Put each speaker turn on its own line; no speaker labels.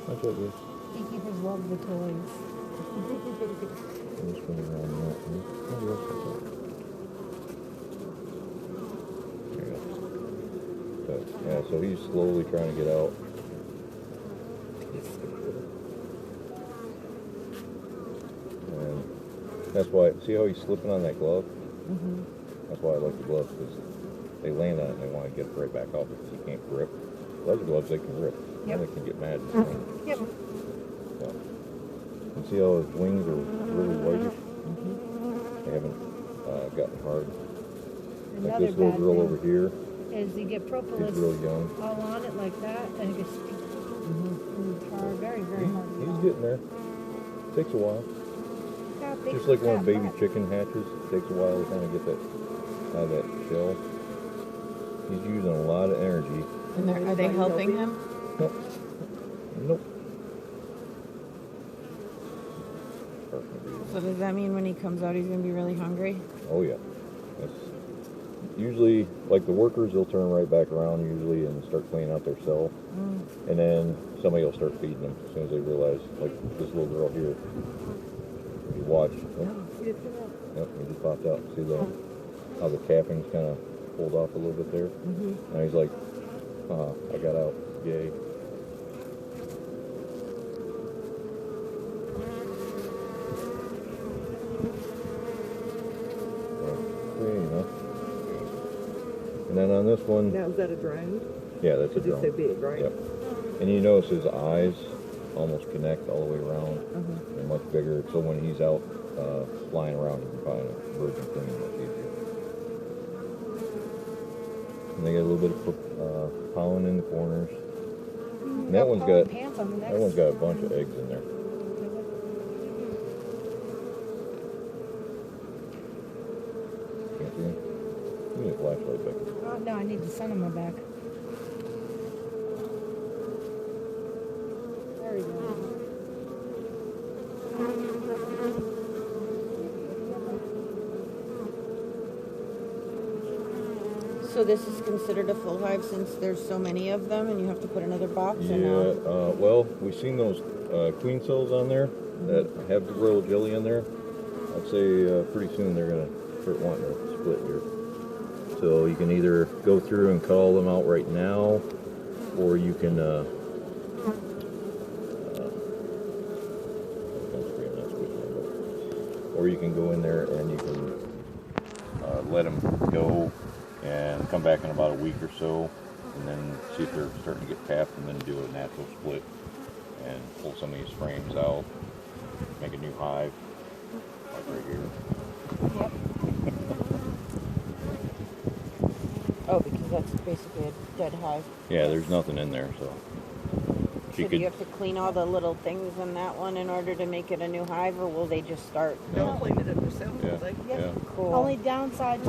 That's what it is.
Beekeepers love the toys.
I'm just going around that one. Oh, yes, that's it. There you go. So, yeah, so he's slowly trying to get out. And that's why, see how he's slipping on that glove?
Mm-hmm.
That's why I like the gloves, because they land on it and they want to get it right back off because he can't grip. Other gloves they can grip.
Yep.
And they can get mad and swing.
Yep.
So, you see how his wings are really whitish?
Mm-hmm.
They haven't gotten hard. Like
Another
this little
bad
girl
thing
over here,
is you get propolis
she's real young.
all on it like that, and it gets hard, very, very hard. to
He's
get
getting there. Takes a while.
off. Yeah, big
Just like when a
fat
baby
butt.
chicken hatches, it takes a while to kind of get that out of that shell. He's using a lot of energy.
And are they helping him?
Nope. Nope.
So does that mean when he comes out he's going to be really hungry?
Oh yeah. That's usually, like the workers, they'll turn right back around usually and start cleaning out their cell. And then somebody will start feeding them as soon as they realize, like this little girl here. You watch. Oh, yep, he just popped out. See how the capping's kind of pulled off a little bit there? Now he's like, I got out. Yay. And then on this one,
Now, is that a drone?
yeah, that's a
It's so
drone.
big, right?
Yep. And you notice his eyes almost connect all the way around. They're much bigger, so when he's out flying around, you can find a birds and things much easier. And they got a little bit of pollen in the corners. And that one's got
Pants on the next.
that one's got a bunch of eggs in there. Can't see him. You need a flashlight, Becky.
Oh, no, I need the sun on my back. There we go.
So this is considered a full hive since there's so many of them and you have to put another box in
Yeah,
now?
well, we've seen those queen cells on there that have the royal jelly in there. I'd say pretty soon they're going to start wanting to split here. So you can either go through and call them out right now, or you can go in there and you can let them go and come back in about a week or so, and then see if they're starting to get tapped, and then do a natural split and pull some of these frames out, make a new hive, like right here.
Yep.
Oh, because that's basically a dead hive.
Yeah, there's nothing in there, so
So do you have to clean all the little things in that one in order to make it a new hive, or will they just start?
They'll clean it up themselves,
Yeah,
will they?
yeah.
Cool.
Only downside